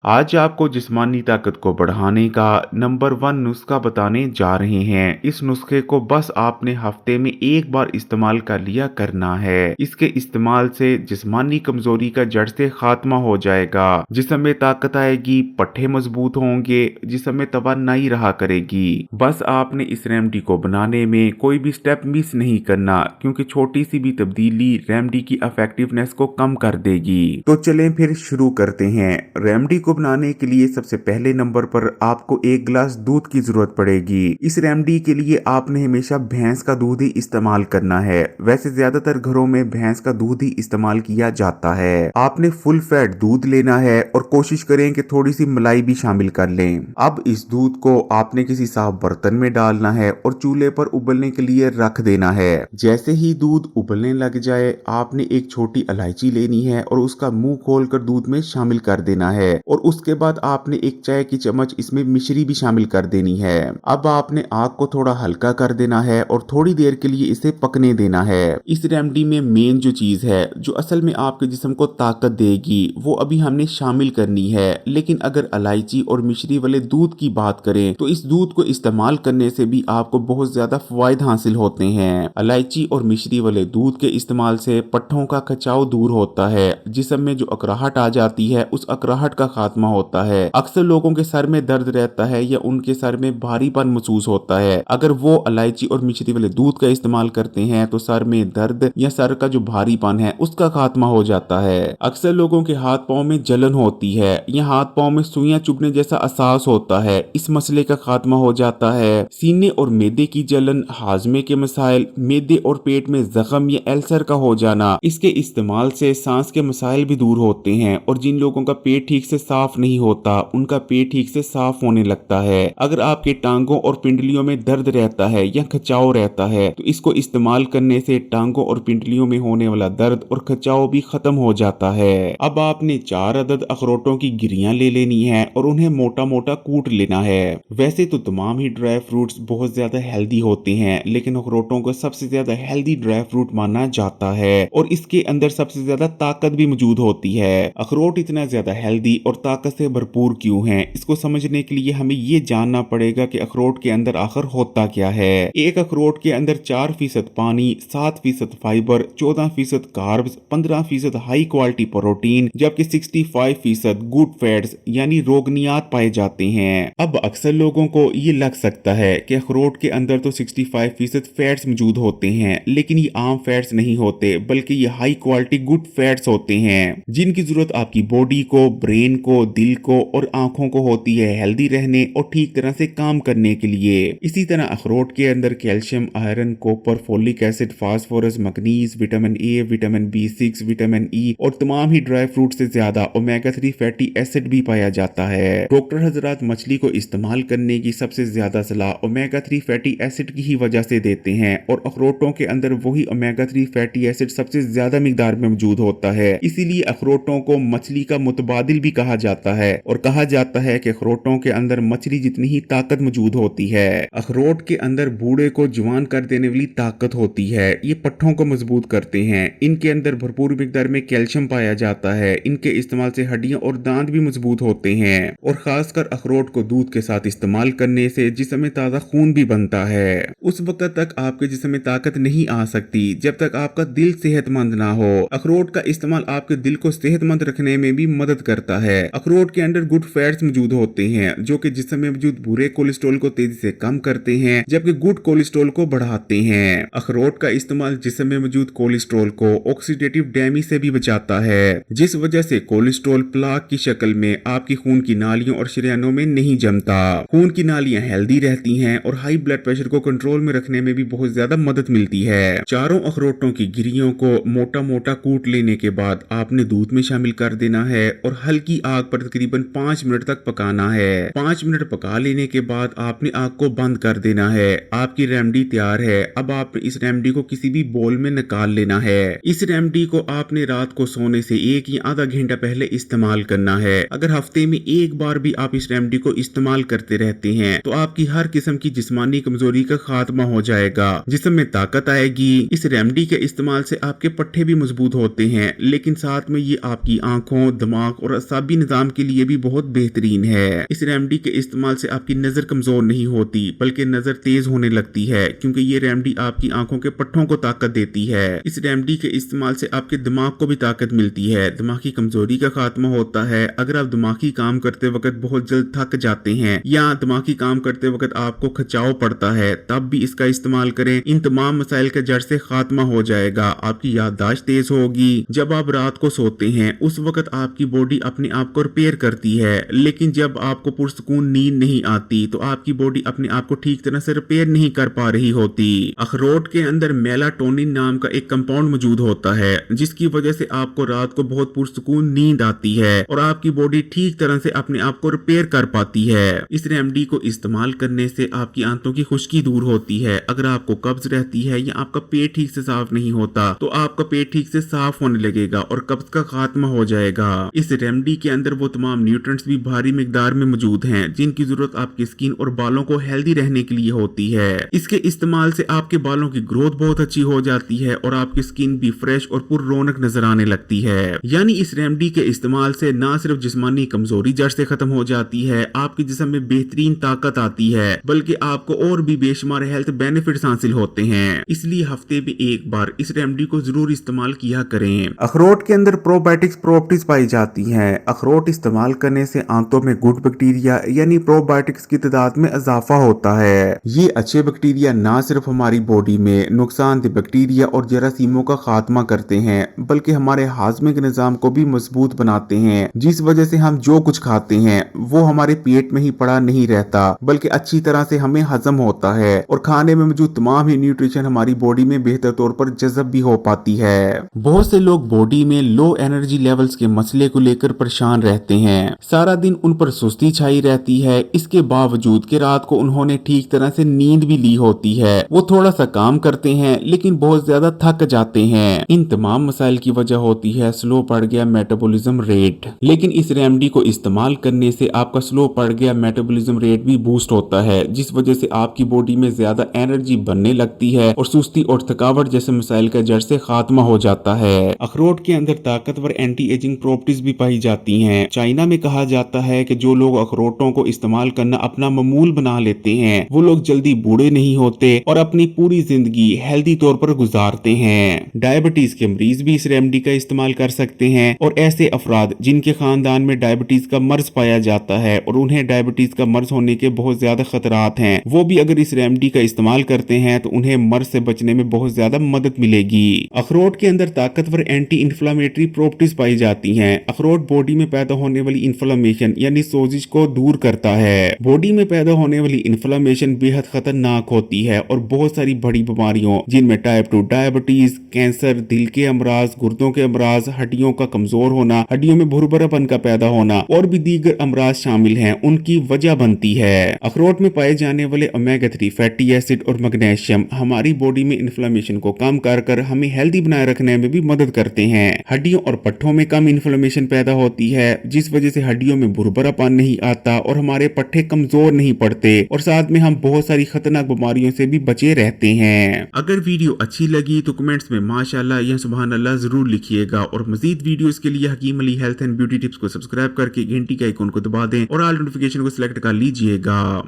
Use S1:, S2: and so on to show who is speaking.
S1: आज आपको जिस्मानी ताकत को बढ़ाने का नंबर 1 नुस्खा बताने जा रहे हैं। इस नुस्खे को बस आपने हफ्ते में एक बार इस्तेमाल कर लिया करना है। इसके इस्तेमाल से जिस्मानी कमजोरी का जड़ से खात्मा हो जाएगा। जिस्म में ताकत आएगी, पट्टे मजबूत होंगे, जिस्म में तवानाई रहा करेगी। बस आपने इस रेमेडी को बनाने में कोई भी स्टेप मिस नहीं करना, क्योंकि छोटी सी भी तब्दीली रेमेडी की इफेक्टिवनेस को कम कर देगी। तो चलें फिर शुरू करते हैं। रेमेडी को बनाने के लिए सबसे पहले नंबर पर आपको 1 गिलास दूध की जरूरत पड़ेगी। इस रेमेडी के लिए आपने हमेशा भैंस का दूध ही इस्तेमाल करना है। वैसे ज्यादातर घरों में भैंस का दूध ही इस्तेमाल किया जाता है। आपने फुल फैट दूध लेना है और कोशिश करें कि थोड़ी सी मलाई भी शामिल कर लें। अब इस दूध को आपने किसी साफ बर्तन में डालना है और चूल्हे पर उबलने के लिए रख देना है। जैसे ही दूध उबलने लग जाए, आपने एक छोटी इलायची लेनी है और उसका मुंह खोलकर दूध में शामिल कर देना है और उसके बाद आपने एक चाय की चम्मच इसमें मिश्री भी शामिल कर देनी है। अब आपने आग को थोड़ा हल्का कर देना है और थोड़ी देर के लिए इसे पकने देना है। इस रेमेडी में मेन जो चीज है जो असल में आपके जिस्म को ताकत देगी वो अभी हमने शामिल करनी है। लेकिन अगर इलायची और मिश्री वाले दूध की बात करें तो इस दूध को इस्तेमाल करने से भी आपको बहुत ज्यादा फवायद हासिल होते हैं। इलायची और मिश्री वाले दूध के इस्तेमाल से पट्टों का खिंचाव दूर होता है। जिस्म में जो अकड़ाहट आ जाती है उस अकड़ाहट का खात्मा होता है। अक्सर लोगों के सर में दर्द रहता है या उनके सर में भारीपन महसूस होता है। अगर वो इलायची और मिश्री वाले दूध का इस्तेमाल करते हैं तो सर में दर्द या सर का जो भारीपन है उसका खात्मा हो जाता है। अक्सर लोगों के हाथ पांव में जलन होती है या हाथ पांव में सुइयां चुभने जैसा एहसास होता है, इस मसले का खात्मा हो जाता है। सीने और मैदे की जलन, हाजमे के मसाइल, मैदे और पेट में जख्म या अल्सर का हो जाना, इसके इस्तेमाल से सांस के मसाइल भी दूर होते हैं। और जिन लोगों का पेट ठीक से साफ नहीं होता उनका पेट ठीक से साफ होने लगता है। अगर आपके टांगों और पिंडलियों में दर्द रहता है या खिंचाव रहता है तो इसको इस्तेमाल करने से टांगों और पिंडलियों में होने वाला दर्द और खिंचाव भी खत्म हो जाता है। अब आपने 4 अदद अखरोटों की गिरियां ले लेनी है और उन्हें मोटा मोटा कूट लेना है। वैसे तो तमाम ही ड्राई फ्रूट्स बहुत ज्यादा हेल्दी होते हैं, लेकिन अखरोटों को सबसे ज्यादा हेल्दी ड्राई फ्रूट माना जाता है और इसके अंदर सबसे ज्यादा ताकत भी मौजूद होती है। अखरोट इतना ज्यादा हेल्दी और ताकत से भरपूर क्यों है, इसको समझने के लिए हमें ये जानना पड़ेगा कि अखरोट के अंदर आखिर होता क्या है। एक अखरोट के अंदर 4% पानी, 7% fibre, 14% carbs, 15% high quality protein, जबकि 65% गुड फैट्स यानी रोगनियात पाए जाते हैं। अब अक्सर लोगों को ये लग सकता है कि अखरोट के अंदर तो 65% फैट्स मौजूद होते हैं, लेकिन ये आम फैट्स नहीं होते बल्कि ये हाई क्वालिटी गुड फैट्स होते हैं जिनकी जरूरत आपकी बॉडी को, ब्रेन को, दिल को और आंखों को होती है हेल्दी रहने और ठीक तरह से काम करने के लिए। इसी तरह अखरोट के अंदर calcium, iron, copper, folic acid, phosphorus, manganese, vitamin A, vitamin B6, vitamin E और तमाम ही ड्राई फ्रूट से ज्यादा ओमेगा 3 फैटी एसिड भी पाया जाता है। डॉक्टर हजरात मछली को इस्तेमाल करने की सबसे ज्यादा सलाह ओमेगा 3 फैटी एसिड की ही वजह से देते हैं और अखरोटों के अंदर वही ओमेगा 3 फैटी एसिड सबसे ज्यादा मिकदार में मौजूद होता है। इसीलिए अखरोटों को मछली का मुतबादिल भी कहा जाता है और कहा जाता है कि अखरोटों के अंदर मछली जितनी ही ताकत मौजूद होती है। अखरोट के अंदर बूढ़े को जवान कर देने वाली ताकत होती है। ये पट्टों को मजबूत करते हैं। इनके अंदर भरपूर मिकदार में कैल्शियम पाया जाता है। इनके इस्तेमाल से हड्डियां और दांत भी मजबूत होते हैं और खासकर अखरोट को दूध के साथ इस्तेमाल करने से जिस्म में ताजा खून भी बनता है। उस वक्त तक आपके जिस्म में ताकत नहीं आ सकती जब तक आपका दिल सेहतमंद ना हो। अखरोट का इस्तेमाल आपके दिल को सेहतमंद रखने में भी मदद करता है। अखरोट के अंदर गुड फैट्स मौजूद होते हैं जो कि जिस्म में मौजूद बुरे कोलेस्ट्रॉल को तेजी से कम करते हैं, जबकि गुड कोलेस्ट्रॉल को बढ़ाते हैं। अखरोट का इस्तेमाल जिस्म में मौजूद कोलेस्ट्रॉल को ऑक्सीडेटिव डैमेज से भी बचाता है, जिस वजह से कोलेस्ट्रॉल प्लाक की शक्ल में आपकी खून की नालियों और शरीयानों में नहीं जमता। खून की नालियां हेल्दी रहती हैं और हाई ब्लड प्रेशर को कंट्रोल में रखने में भी बहुत ज्यादा मदद मिलती है। चारों अखरोटों की गिरियों को मोटा मोटा कूट लेने के बाद आपने दूध में शामिल कर देना है और हल्की आग पर तकरीबन 5 मिनट तक पकाना है। 5 मिनट पका लेने के बाद आपने आग को बंद कर देना है। आपकी रेमेडी तैयार है। अब आप इस रेमेडी को किसी भी बोल में निकाल लेना है। इस रेमेडी को आपने रात को सोने से 1 या आधा घंटा पहले इस्तेमाल करना है। अगर हफ्ते में एक बार भी आप इस रेमेडी को इस्तेमाल करते रहते हैं तो आपकी हर किस्म की जिस्मानी कमजोरी का खात्मा हो जाएगा, जिस्म में ताकत आएगी। इस रेमेडी के इस्तेमाल से आपके पट्टे भी मजबूत होते हैं, लेकिन साथ में ये आपकी आंखों, दिमाग और असाबी निजाम निजाम के लिए भी बहुत बेहतरीन है। इस रेमेडी के इस्तेमाल से आपकी नजर कमजोर नहीं होती बल्कि नजर तेज होने लगती है, क्योंकि ये रेमेडी आपकी आंखों के पट्टों को ताकत देती है। इस रेमेडी के इस्तेमाल से आपके दिमाग को भी ताकत मिलती है, दिमागी कमजोरी का खात्मा होता है। अगर आप दिमागी काम करते वक्त बहुत जल्द थक जाते हैं या दिमागी काम करते वक्त आपको खिंचाव पड़ता है, तब भी इसका इस्तेमाल करें। इन तमाम मसाइल का जड़ से खात्मा हो जाएगा। आपकी याददाश्त तेज होगी। जब आप रात को सोते हैं उस वक्त आपकी बॉडी अपने आप को रिपेयर करती है, लेकिन जब आपको पुरसुकून नींद नहीं आती तो आपकी बॉडी अपने आप को ठीक तरह से रिपेयर नहीं कर पा रही होती। अखरोट के अंदर मेलाटोनिन नाम का एक कंपाउंड मौजूद होता है, जिसकी वजह से आपको रात को बहुत पुरसुकून नींद आती है और आपकी बॉडी ठीक तरह से अपने आप को रिपेयर कर पाती है। इस रेमेडी को इस्तेमाल करने से आपकी आंतों की खुश्की दूर होती है। अगर आपको कब्ज रहती है या आपका पेट ठीक से साफ नहीं होता तो आपका पेट ठीक से साफ होने लगेगा और कब्ज का खात्मा हो जाएगा। इस रेमेडी के अंदर वो तमाम न्यूट्रिएंट्स भी भारी मिकदार में मौजूद हैं जिनकी जरूरत आपकी स्किन और बालों को हेल्दी रहने के लिए होती है। इसके इस्तेमाल से आपके बालों की ग्रोथ बहुत अच्छी हो जाती है और आपकी स्किन भी फ्रेश और पुर रौनक नजर आने लगती है। यानी इस रेमेडी के इस्तेमाल से न सिर्फ जिस्मानी कमजोरी जड़ से खत्म हो जाती है, आपके जिस्म में बेहतरीन ताकत आती है, बल्कि आपको और भी बेशुमार हेल्थ बेनिफिट्स हासिल होते हैं। इसलिए हफ्ते में एक बार इस रेमेडी को जरूर इस्तेमाल किया करें। अखरोट के अंदर प्रोबायोटिक्स प्रॉपर्टीज पाई जाती हैं। अखरोट इस्तेमाल करने से आंतों में गुड बैक्टीरिया यानी प्रोबायोटिक्स की तादाद में इजाफा होता है। ये अच्छे बैक्टीरिया न सिर्फ हमारी बॉडी में नुकसानदेह बैक्टीरिया और जरासीमों का खात्मा करते हैं, बल्कि हमारे हाजमे के निजाम को भी मजबूत बनाते हैं, जिस वजह से हम जो कुछ खाते हैं वो हमारे पेट में ही पड़ा नहीं रहता, बल्कि अच्छी तरह से हमें हजम होता है और खाने में मौजूद तमाम ही न्यूट्रिशन हमारी बॉडी में बेहतर तौर पर जज़ब भी हो पाती है। बहुत से लोग बॉडी में लो एनर्जी लेवल्स के मसले को लेकर परेशान रहते हैं। सारा दिन उन पर सुस्ती छाई रहती है, इसके बावजूद कि रात को उन्होंने ठीक तरह से नींद भी ली होती है। वो थोड़ा सा काम करते हैं लेकिन बहुत ज्यादा थक जाते हैं। इन तमाम मसाइल की वजह होती है स्लो पड़ गया मेटाबॉलिज्म रेट। लेकिन इस रेमेडी को इस्तेमाल करने से आपका स्लो पड़ गया मेटाबॉलिज्म रेट भी बूस्ट होता है, जिस वजह से आपकी बॉडी में ज्यादा एनर्जी बनने लगती है और सुस्ती और थकावट जैसे मसाइल का जड़ से खात्मा हो जाता है। अखरोट के अंदर ताकतवर एंटी एजिंग प्रॉपर्टीज भी पाई जाती हैं। चाइना में कहा जाता है कि जो लोग अखरोटों को इस्तेमाल करना अपना मामूल बना लेते हैं वो लोग जल्दी बूढ़े नहीं होते और अपनी पूरी जिंदगी हेल्दी तौर पर गुजारते हैं। डायबिटीज के मरीज भी इस रेमेडी का इस्तेमाल कर सकते हैं और ऐसे अफराद जिनके खानदान में डायबिटीज का मर्ज पाया जाता है और उन्हें डायबिटीज का मर्ज होने के बहुत ज्यादा खतरात हैं, वो भी अगर इस रेमेडी का इस्तेमाल करते हैं तो उन्हें मर्ज से बचने में बहुत ज्यादा मदद मिलेगी। अखरोट के अंदर ताकतवर एंटी इंफ्लेमेटरी प्रॉपर्टीज पाई जाती हैं। अखरोट बॉडी में पैदा होने वाली इन्फ्लेमेशन यानी सोजिश को दूर करता है। बॉडी में पैदा होने वाली इन्फ्लेमेशन बेहद खतरनाक होती है और बहुत सारी बड़ी बीमारियों जिनमें टाइप 2 डायबिटीज, कैंसर, दिल के अमराज, गुर्दों के अमराज, हड्डियों का कमजोर होना, हड्डियों में भुरभुरापन का पैदा होना और भी दीगर अमराज शामिल हैं, उनकी वजह बनती है। अखरोट में पाए जाने वाले ओमेगा 3 फैटी एसिड और मैग्नीशियम हमारी बॉडी में इन्फ्लेमेशन को कम कर हमें हेल्दी बनाए रखने में भी मदद करते हैं। हड्डियों और पट्टों में कम इन्फ्लेमेशन पैदा होती है, जिस वजह से हड्डियों में भुरभुरापन नहीं आता और हमारे पट्टे कमजोर नहीं पड़ते और साथ में हम बहुत सारी खतरनाक बीमारियों से भी बचे रहते हैं। अगर वीडियो अच्छी लगी तो कमेंट्स में माशाल्लाह या सुभान अल्लाह जरूर लिखिएगा और मजीद वीडियोस के लिए Hakeem Ali health and beauty tips को सब्सक्राइब करके घंटी के आइकॉन को दबा दें और ऑल नोटिफिकेशन को सिलेक्ट कर लीजिएगा।